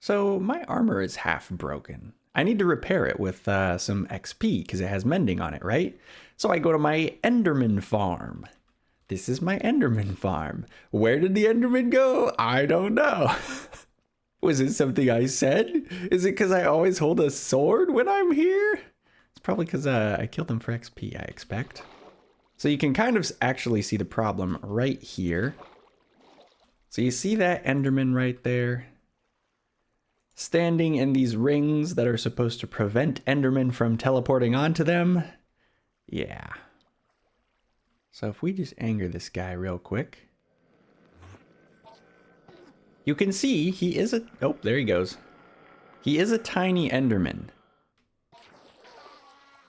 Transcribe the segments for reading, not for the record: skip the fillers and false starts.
So my armor is half broken. I need to repair it with some XP because it has mending on it, right? So I go to my Enderman farm. This is my Enderman farm. Where did the Enderman go? I don't know. Was it something I said? Is it because I always hold a sword when I'm here? It's probably because I killed them for XP, I expect. So you can kind of actually see the problem right here. So you see that Enderman right there? Standing in these rings that are supposed to prevent Endermen from teleporting onto them? Yeah. So if we just anger this guy real quick. You can see he is a... Oh, there he goes. He is a tiny Enderman.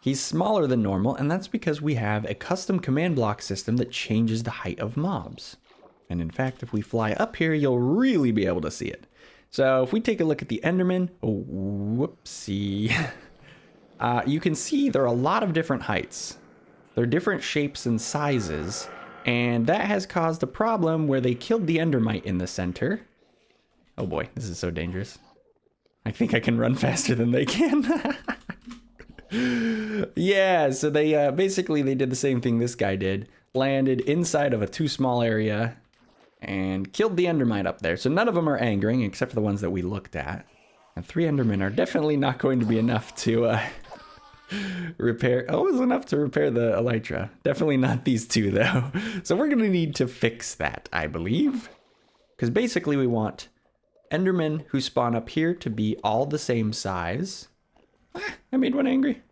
He's smaller than normal, and that's because we have a custom command block system that changes the height of mobs. And in fact, if we fly up here, you'll really be able to see it. So if we take a look at the Enderman, oh, whoopsie. You can see there are a lot of different heights. They're different shapes and sizes, and that has caused a problem where they killed the Endermite in the center. Oh boy, this is so dangerous. I think I can run faster than they can. Yeah, so they basically they did the same thing this guy did. Landed inside of a too small area and killed the Endermite up there. So none of them are angering except for the ones that we looked at. And 3 Endermen are definitely not going to be enough to repair. Oh, it was enough to repair the elytra. Definitely not these 2 though. So we're going to need to fix that, I believe. Because basically we want Endermen who spawn up here to be all the same size. I made one angry.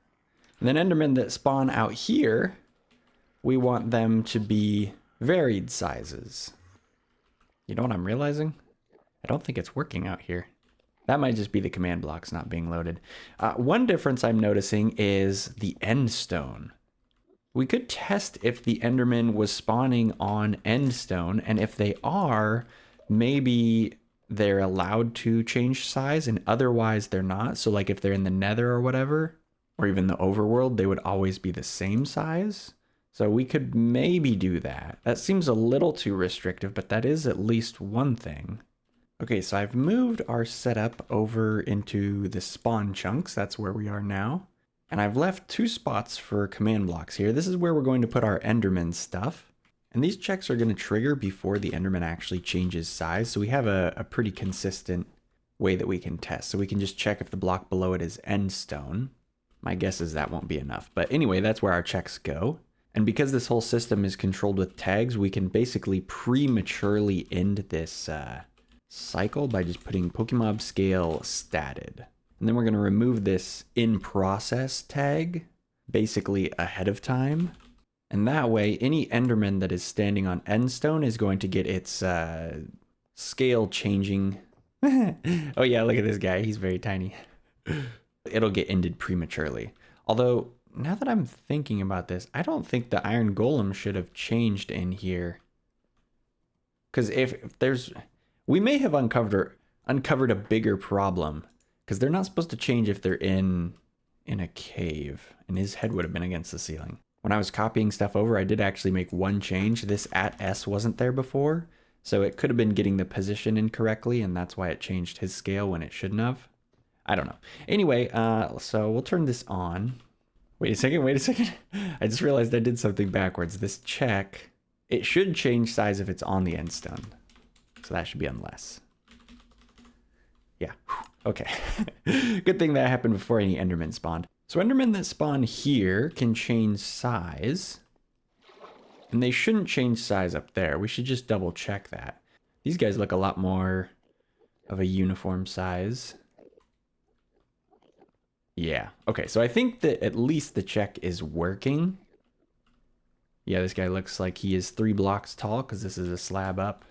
And then Endermen that spawn out here, we want them to be varied sizes. You know what I'm realizing? I don't think it's working out here. That might just be the command blocks not being loaded. One difference I'm noticing is the end stone. We could test if the Enderman was spawning on end stone, and if they are, maybe they're allowed to change size and otherwise they're not. So like if they're in the nether or whatever, or even the overworld, they would always be the same size. So we could maybe do that. That seems a little too restrictive, but that is at least one thing. Okay, so I've moved our setup over into the spawn chunks. That's where we are now. And I've left 2 spots for command blocks here. This is where we're going to put our Enderman stuff. And these checks are going to trigger before the Enderman actually changes size. So we have a pretty consistent way that we can test. So we can just check if the block below it is end stone. My guess is that won't be enough. But anyway, that's where our checks go. And because this whole system is controlled with tags, we can basically prematurely end this cycle by just putting Pokemob scale statted. And then we're going to remove this in process tag basically ahead of time. And that way, any Enderman that is standing on endstone is going to get its scale changing. Oh yeah, look at this guy. He's very tiny. It'll get ended prematurely. Although, now that I'm thinking about this, I don't think the Iron Golem should have changed in here. Because if there's... We may have uncovered a bigger problem. Because they're not supposed to change if they're in a cave. And his head would have been against the ceiling. When I was copying stuff over, I did actually make one change. This @S wasn't there before. So it could have been getting the position incorrectly. And that's why it changed his scale when it shouldn't have. I don't know. Anyway, so we'll turn this on. Wait a second. I just realized I did something backwards. This check, it should change size if it's on the end stone. So that should be unless. Yeah, okay. Good thing that happened before any Endermen spawned. So Endermen that spawn here can change size. And they shouldn't change size up there. We should just double check that. These guys look a lot more of a uniform size. Yeah, okay, so I think that at least the check is working. Yeah, this guy looks like he is 3 blocks tall because this is a slab up.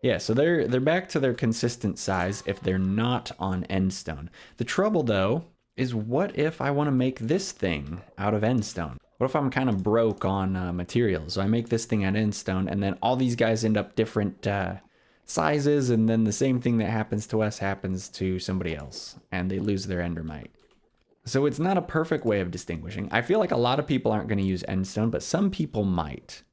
Yeah, so they're back to their consistent size if they're not on endstone. The trouble though is what if I want to make this thing out of endstone? What if I'm kind of broke on materials? So I make this thing at endstone and then all these guys end up different sizes, and then the same thing that happens to us happens to somebody else and they lose their endermite. So it's not a perfect way of distinguishing. I feel like a lot of people aren't going to use endstone, but some people might.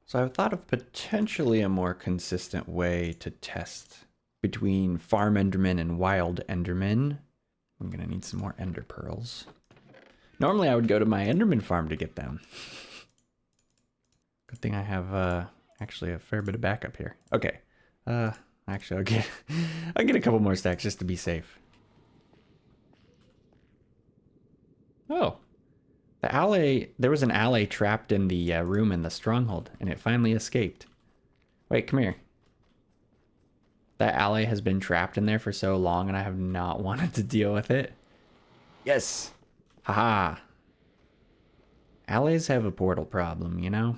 So I've thought of potentially a more consistent way to test. between farm enderman and wild enderman. I'm gonna need some more ender pearls. Normally I would go to my enderman farm to get them. Good thing I have actually a fair bit of backup here. Okay. Actually I'll get a couple more stacks just to be safe. Oh. The allay, there was an allay trapped in the room in the stronghold, and it finally escaped. Wait, come here. That allay has been trapped in there for so long, and I have not wanted to deal with it. Yes! Haha! Allays have a portal problem, you know?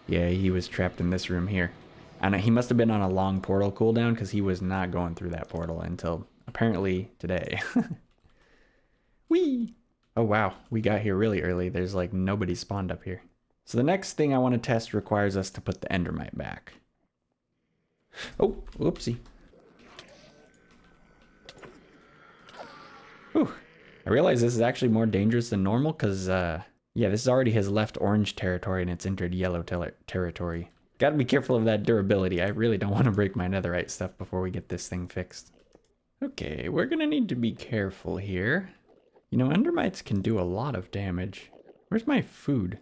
Yeah, he was trapped in this room here. And he must have been on a long portal cooldown, because he was not going through that portal until, apparently, today. Whee! Oh wow, we got here really early. There's like nobody spawned up here. So the next thing I want to test requires us to put the endermite back. Oh, whoopsie. Whew. I realize this is actually more dangerous than normal because, yeah, this already has left orange territory and it's entered yellow territory. Gotta be careful of that durability. I really don't want to break my netherite stuff before we get this thing fixed. Okay, we're gonna need to be careful here. You know, endermites can do a lot of damage. Where's my food?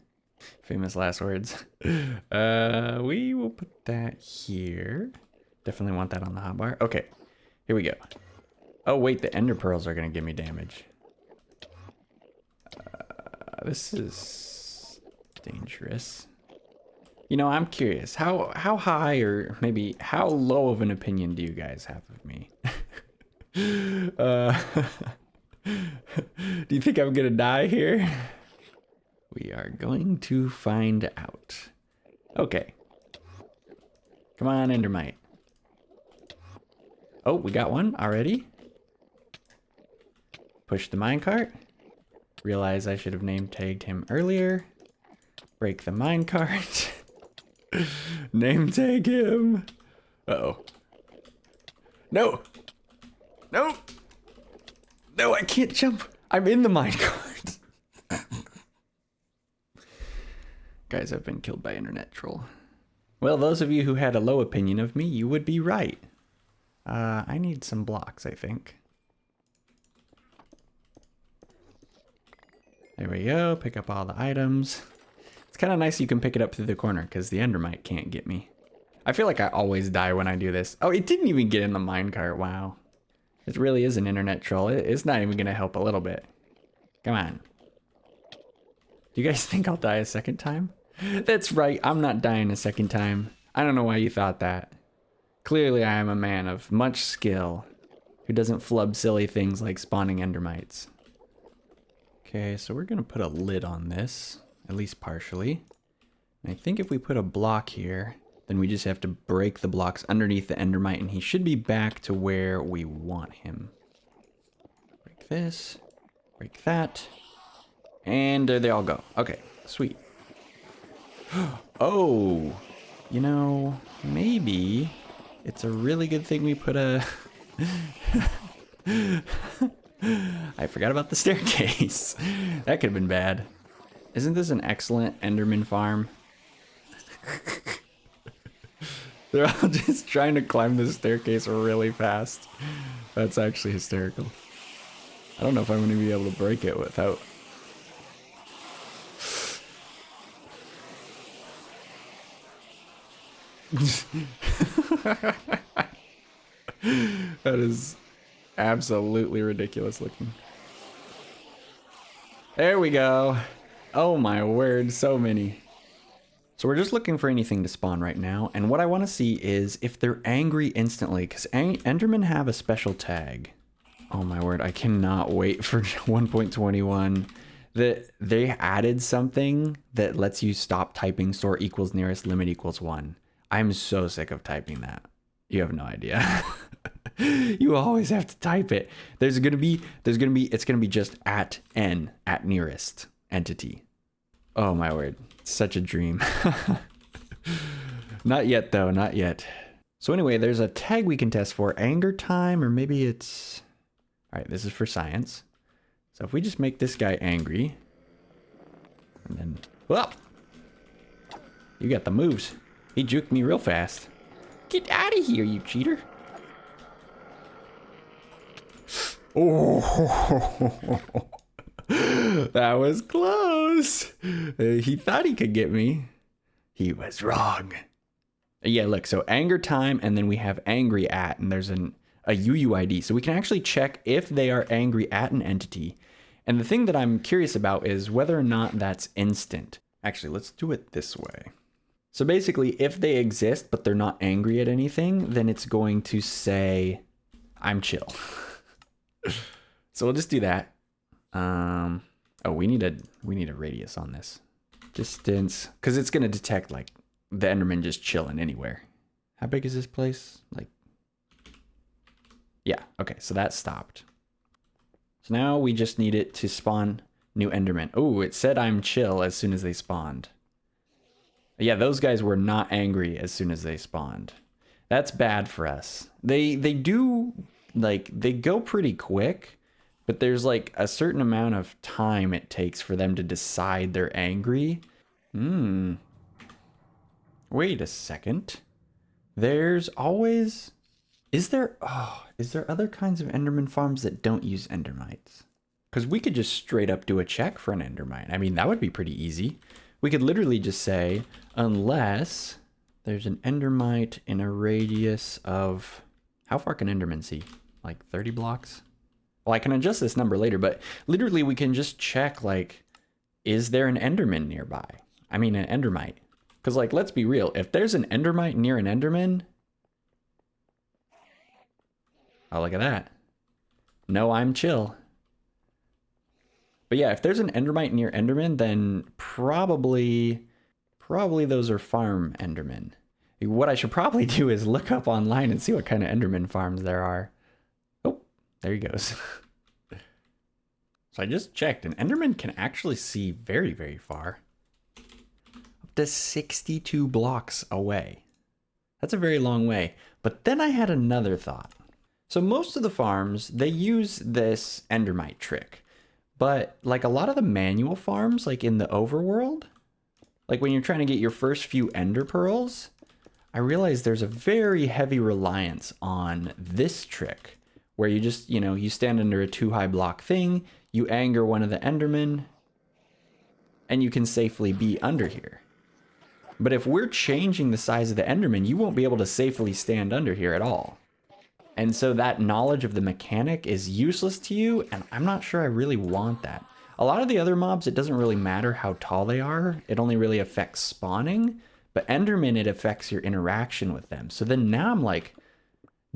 Famous last words. We will put that here. Definitely want that on the hotbar. Okay, here we go. Oh wait, the ender pearls are gonna give me damage. This is dangerous. You know, I'm curious. How high or maybe how low of an opinion do you guys have of me? Do you think I'm gonna die here? We are going to find out. Okay. Come on, endermite. Oh, we got one already. Push the minecart. Realize I should have name tagged him earlier. Break the minecart. Name tag him. Uh-oh. No. No. No, I can't jump. I'm in the minecart. Guys, I've been killed by internet troll. Well, those of you who had a low opinion of me, you would be right. I need some blocks, I think. There we go. Pick up all the items. It's kind of nice you can pick it up through the corner because the endermite can't get me. I feel like I always die when I do this. Oh, it didn't even get in the minecart. Wow. It really is an internet troll. It's not even going to help a little bit. Come on. Do you guys think I'll die a second time? That's right. I'm not dying a second time. I don't know why you thought that. Clearly, I am a man of much skill who doesn't flub silly things like spawning endermites. Okay, so we're going to put a lid on this, at least partially. And I think if we put a block here, then we just have to break the blocks underneath the endermite and he should be back to where we want him. Break this, break that, and there they all go. Okay, sweet. Oh, you know, maybe it's a really good thing we put a... I forgot about the staircase. That could have been bad. Isn't this an excellent enderman farm? They're all just trying to climb this staircase really fast. That's actually hysterical. I don't know if I'm going to be able to break it without... That is absolutely ridiculous looking. There we go. Oh my word, so many. So we're just looking for anything to spawn right now, and what I want to see is if they're angry instantly, because endermen have a special tag. Oh my word, I cannot wait for 1.21. That they added something that lets you stop typing store equals nearest limit equals 1. I'm so sick of typing that. You have no idea. You always have to type it. It's gonna be just at n, at nearest entity. Oh my word, such a dream. Not yet though, not yet. So anyway, there's a tag we can test for anger time, or maybe it's, all right, this is for science. So if we just make this guy angry, and then, well, you got the moves. He juked me real fast. Get out of here, you cheater. Oh, that was close. He thought he could get me. He was wrong. Yeah, look, so anger time, and then we have AngryAt, and there's a UUID. So we can actually check if they are angry at an entity. And the thing that I'm curious about is whether or not that's instant. Actually, let's do it this way. So basically, if they exist, but they're not angry at anything, then it's going to say, I'm chill. So we'll just do that. Oh, we need a radius on this. Distance, because it's going to detect like the Enderman just chilling anywhere. How big is this place? Like, yeah, okay, so that stopped. So now we just need it to spawn new Enderman. Oh, it said I'm chill as soon as they spawned. Yeah, those guys were not angry as soon as they spawned. That's bad for us. They do, like, they go pretty quick, but there's like a certain amount of time it takes for them to decide they're angry. Wait a second. There's always... Is there other kinds of Enderman farms that don't use Endermites? Because we could just straight up do a check for an Endermite. I mean, that would be pretty easy. We could literally just say, unless there's an Endermite in a radius of... How far can Enderman see? Like 30 blocks? Well, I can adjust this number later, but literally we can just check, like, is there an Enderman nearby? I mean, an Endermite. Because, like, let's be real. If there's an Endermite near an Enderman... Oh, look at that. No, I'm chill. But yeah, if there's an Endermite near Enderman, then probably those are farm Endermen. What I should probably do is look up online and see what kind of Enderman farms there are. Oh, there he goes. So I just checked, and Enderman can actually see very, very far. Up to 62 blocks away. That's a very long way. But then I had another thought. So most of the farms, they use this Endermite trick. But like a lot of the manual farms, like in the overworld, like when you're trying to get your first few ender pearls, I realized there's a very heavy reliance on this trick where you just, you know, you stand under a 2-high block thing, you anger one of the Endermen, and you can safely be under here. But if we're changing the size of the Enderman, you won't be able to safely stand under here at all. And so that knowledge of the mechanic is useless to you, and I'm not sure I really want that. A lot of the other mobs, it doesn't really matter how tall they are. It only really affects spawning. But Enderman, it affects your interaction with them. So then now I'm like,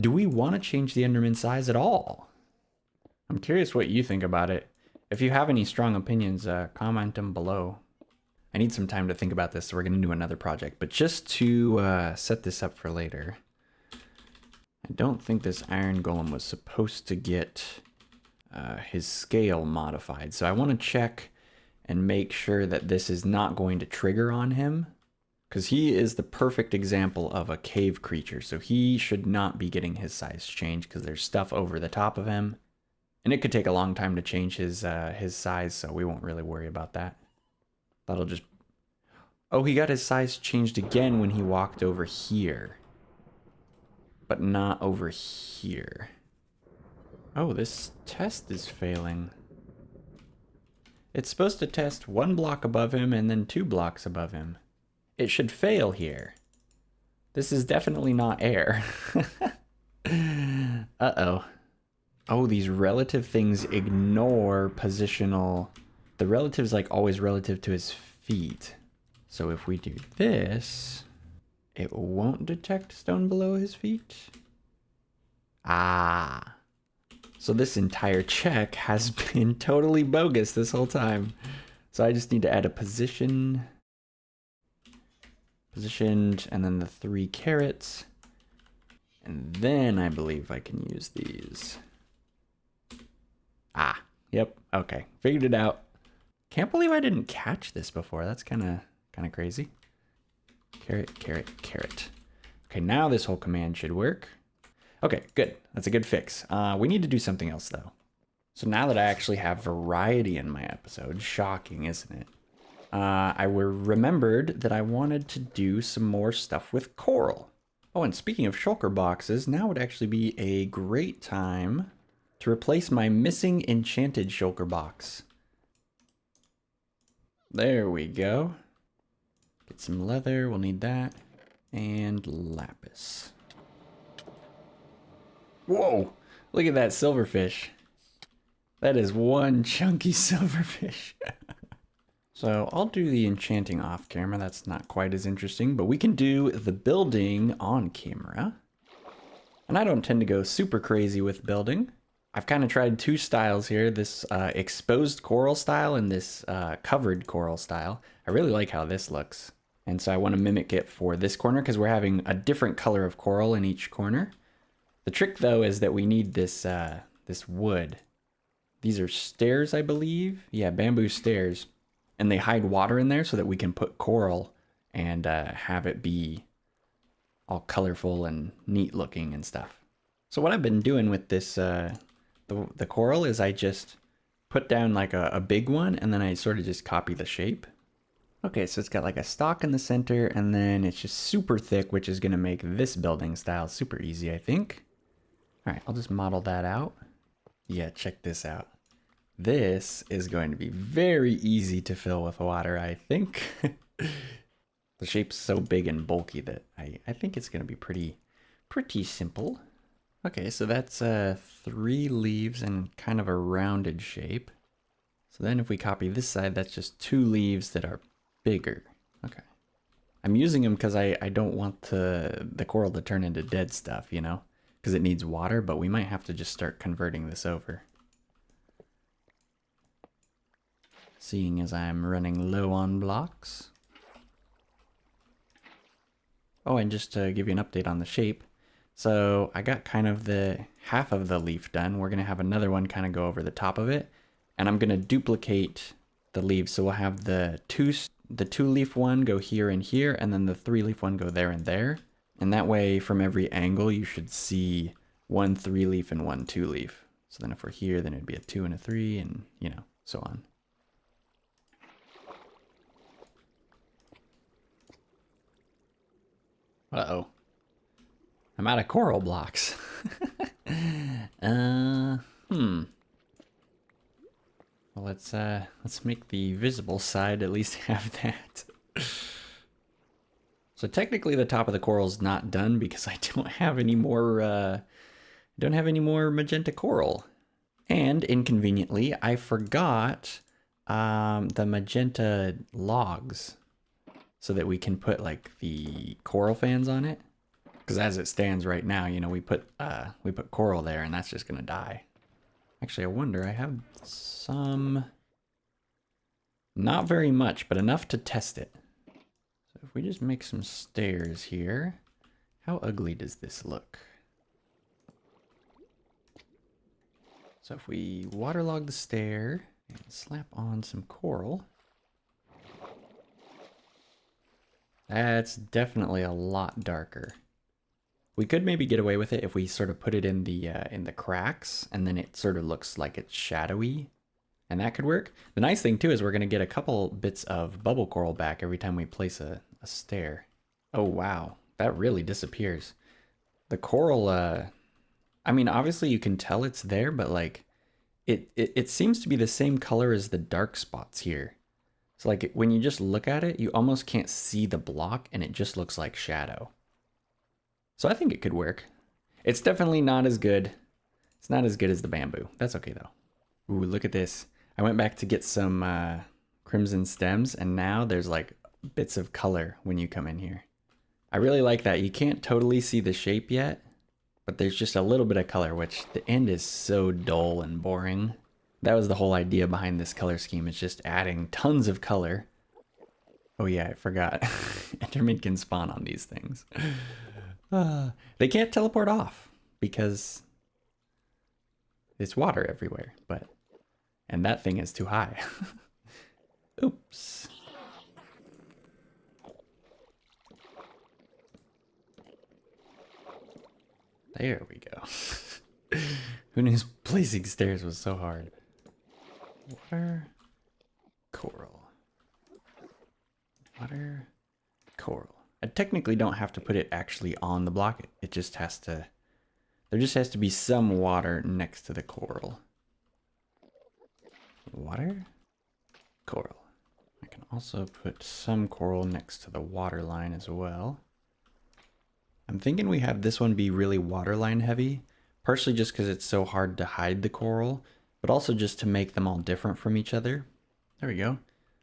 do we want to change the Enderman size at all? I'm curious what you think about it. If you have any strong opinions, comment them below. I need some time to think about this, so we're going to do another project. But just to set this up for later... I don't think this iron golem was supposed to get his scale modified. So I want to check and make sure that this is not going to trigger on him. Because he is the perfect example of a cave creature. So he should not be getting his size changed because there's stuff over the top of him. And it could take a long time to change his size, so we won't really worry about that. That'll just... Oh, he got his size changed again when he walked over here. But not over here. Oh, this test is failing. It's supposed to test 1 block above him and then 2 blocks above him. It should fail here. This is definitely not air. Uh-oh. Oh, these relative things ignore positional... The relative's like always relative to his feet. So if we do this... It won't detect stone below his feet? Ah. So this entire check has been totally bogus this whole time. So I just need to add a position. Positioned, and then the 3 carrots. And then I believe I can use these. Ah, yep, okay. Figured it out. Can't believe I didn't catch this before. That's kind of crazy. Carrot, carrot, carrot. Okay, now this whole command should work. Okay, good. That's a good fix. We need to do something else, though. So now that I actually have variety in my episode, shocking, isn't it? I remembered that I wanted to do some more stuff with coral. Oh, and speaking of shulker boxes, now would actually be a great time to replace my missing enchanted shulker box. There we go. Get some leather, we'll need that. And lapis. Whoa! Look at that silverfish. That is one chunky silverfish. So I'll do the enchanting off camera. That's not quite as interesting, but we can do the building on camera. And I don't tend to go super crazy with building. I've kind of tried two styles here, this exposed coral style and this covered coral style. I really like how this looks. And so I want to mimic it for this corner because we're having a different color of coral in each corner. The trick though is that we need this, this wood. These are stairs, I believe. Yeah, bamboo stairs. And they hide water in there so that we can put coral and have it be all colorful and neat looking and stuff. So what I've been doing with this, the coral is I just put down like a big one and then I sort of just copy the shape. Okay, so it's got like a stalk in the center and then it's just super thick, which is gonna make this building style super easy, I think. All right, I'll just model that out. Yeah, check this out. This is going to be very easy to fill with water, I think. The shape's so big and bulky that I think it's gonna be pretty simple. Okay, so that's 3 leaves and kind of a rounded shape. So then if we copy this side, that's just 2 leaves that are bigger. Okay. I'm using them because I don't want the coral to turn into dead stuff, you know? Because it needs water, but we might have to just start converting this over. Seeing as I'm running low on blocks. Oh, and just to give you an update on the shape. So I got kind of the half of the leaf done. We're gonna have another one kind of go over the top of it. And I'm gonna duplicate the leaves. So we'll have the 2-leaf one go here and here, and then the 3-leaf one go there and there. And that way from every angle, you should see 1 3-leaf and 1 2-leaf. So then if we're here, then it'd be a 2 and a 3 and you know, so on. Uh-oh. I'm out of coral blocks. Well, let's make the visible side at least have that. So technically the top of the coral's not done because I don't have any more magenta coral. And inconveniently, I forgot the magenta logs so that we can put like the coral fans on it. Because as it stands right now, you know, we put coral there and that's just gonna die. Actually, I wonder, I have some, not very much, but enough to test it. So if we just make some stairs here, how ugly does this look? So if we waterlog the stair and slap on some coral, that's definitely a lot darker. We could maybe get away with it if we sort of put it in the cracks and then it sort of looks like it's shadowy, and that could work. The nice thing too is we're gonna get a couple bits of bubble coral back every time we place a stair. Oh wow, that really disappears. The coral, I mean, obviously you can tell it's there, but like it seems to be the same color as the dark spots here. So like when you just look at it, you almost can't see the block and it just looks like shadow. So I think it could work. It's definitely not as good. It's not as good as the bamboo. That's okay though. Ooh, look at this. I went back to get some crimson stems and now there's like bits of color when you come in here. I really like that. You can't totally see the shape yet, but there's just a little bit of color, which the end is so dull and boring. That was the whole idea behind this color scheme. It's just adding tons of color. Oh yeah, I forgot. Endermen can spawn on these things. They can't teleport off because it's water everywhere, and that thing is too high. Oops. There we go. Who knew placing stairs was so hard? Water, coral. Water, coral. I technically don't have to put it actually on the block. It just has to, There just has to be some water next to the coral. Water? Coral. I can also put some coral next to the water line as well. I'm thinking we have this one be really waterline heavy, partially just because it's so hard to hide the coral, but also just to make them all different from each other. There we go.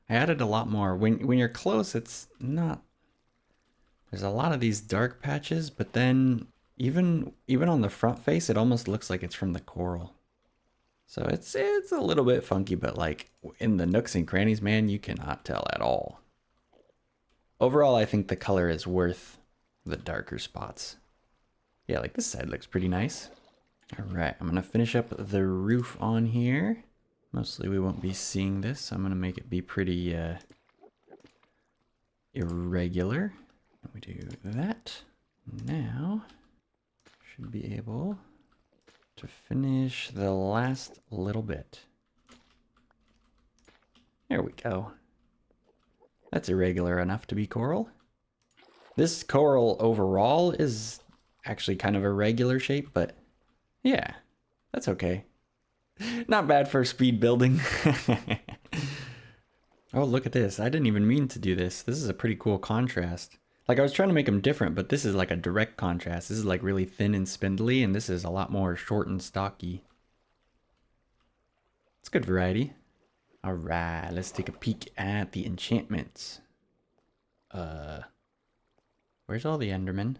I added a lot more. When you're close, it's not... There's a lot of these dark patches, but then even on the front face, it almost looks like it's from the coral. So it's a little bit funky, but like in the nooks and crannies, man, you cannot tell at all. Overall, I think the color is worth the darker spots. Yeah, like this side looks pretty nice. All right, I'm gonna finish up the roof on here. Mostly we won't be seeing this, so I'm gonna make it be pretty irregular. We do that. Now, should be able to finish the last little bit. There we go. That's irregular enough to be coral. This coral overall is actually kind of a regular shape, but yeah, that's okay. Not bad for speed building. Oh, look at this. I didn't even mean to do this. This is a pretty cool contrast. Like I was trying to make them different, but this is like a direct contrast. This is like really thin and spindly, and this is a lot more short and stocky. It's good variety. All right, let's take a peek at the enchantments. Where's all the Endermen?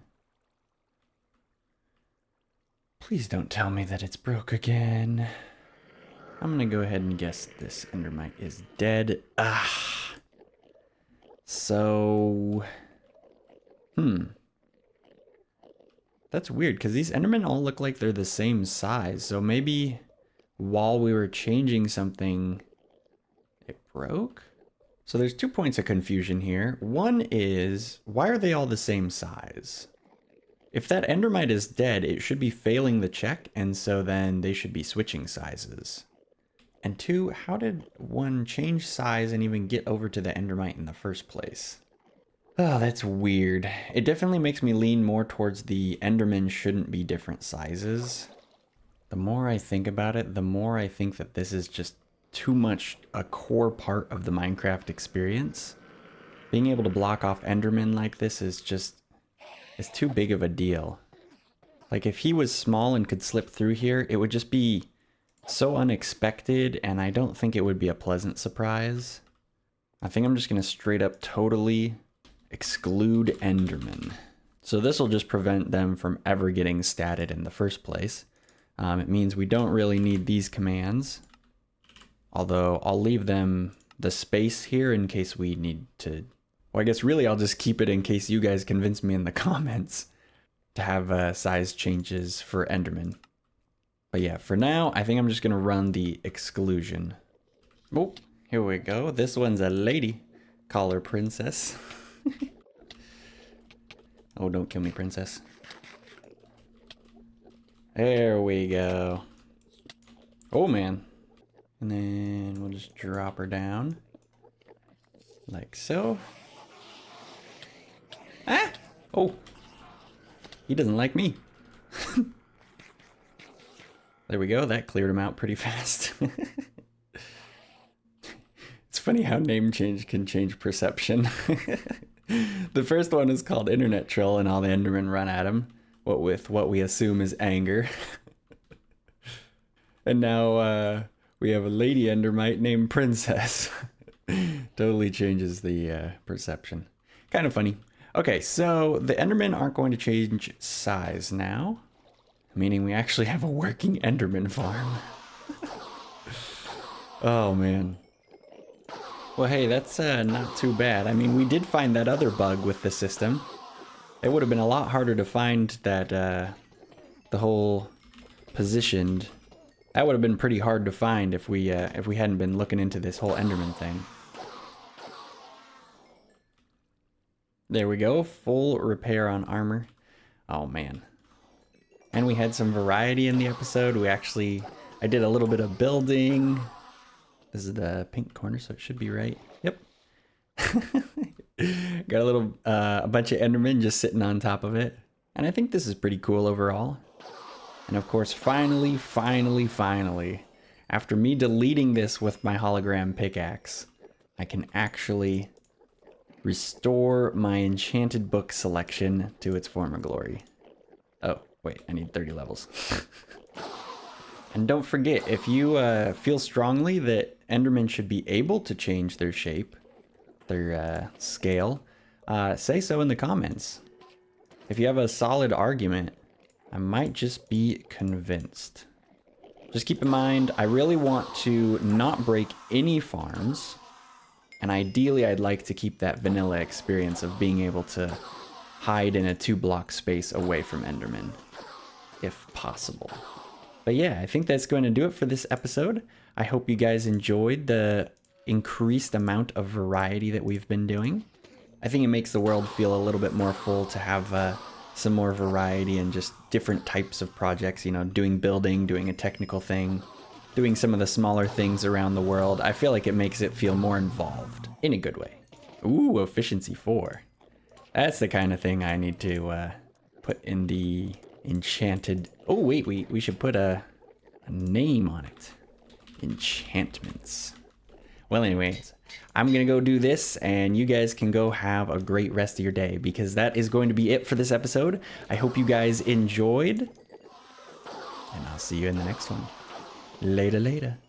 Please don't tell me that it's broke again. I'm gonna go ahead and guess this Endermite is dead. Ah. So... That's weird, because these Endermen all look like they're the same size. So maybe while we were changing something, it broke? So there's 2 points of confusion here. One is, why are they all the same size? If that Endermite is dead, it should be failing the check, and so then they should be switching sizes. And 2, how did one change size and even get over to the Endermite in the first place? Oh, that's weird. It definitely makes me lean more towards the Endermen shouldn't be different sizes. The more I think about it, the more I think that this is just too much a core part of the Minecraft experience. Being able to block off Endermen like this is just... it's too big of a deal. Like if he was small and could slip through here, it would just be so unexpected, and I don't think it would be a pleasant surprise. I think I'm just gonna straight up totally exclude Endermen. So this will just prevent them from ever getting statted in the first place. It means we don't really need these commands. Although I'll leave them the space here in case we need to... Well, I guess really I'll just keep it in case you guys convince me in the comments to have size changes for Endermen. But yeah, for now, I think I'm just going to run the exclusion. Oh, here we go. This one's a lady. Call her Princess. Oh, don't kill me, Princess. There we go. Oh, man. And then we'll just drop her down. Like so. Ah! Oh! He doesn't like me. There we go. That cleared him out pretty fast. It's funny how name change can change perception. The first one is called Internet Troll, and all the Endermen run at him. What with what we assume is anger. And now we have a lady Endermite named Princess. Totally changes the perception. Kind of funny. Okay, so the Endermen aren't going to change size now. Meaning we actually have a working Enderman farm. Oh, man. Well, hey, that's not too bad. I mean, we did find that other bug with the system. It would have been a lot harder to find that, the whole positioned. That would have been pretty hard to find if we hadn't been looking into this whole Enderman thing. There we go, full repair on armor. Oh, man. And we had some variety in the episode. I did a little bit of building. This is the pink corner, so it should be right. Yep. Got a bunch of Endermen just sitting on top of it. And I think this is pretty cool overall. And of course, finally, after me deleting this with my hologram pickaxe, I can actually restore my enchanted book selection to its former glory. Oh, wait, I need 30 levels. And don't forget, if you feel strongly that Endermen should be able to change their shape, their scale, say so in the comments. If you have a solid argument, I might just be convinced. Just keep in mind, I really want to not break any farms, and ideally I'd like to keep that vanilla experience of being able to hide in a 2-block space away from Endermen, if possible. But yeah, I think that's going to do it for this episode. I hope you guys enjoyed the increased amount of variety that we've been doing. I think it makes the world feel a little bit more full to have some more variety and just different types of projects, you know, doing building, doing a technical thing, doing some of the smaller things around the world. I feel like it makes it feel more involved in a good way. Ooh, efficiency 4. That's the kind of thing I need to put in the enchanted... Oh, wait, we should put a name on it. Enchantments. Well, anyways, I'm going to go do this, and you guys can go have a great rest of your day, because that is going to be it for this episode. I hope you guys enjoyed, and I'll see you in the next one. Later.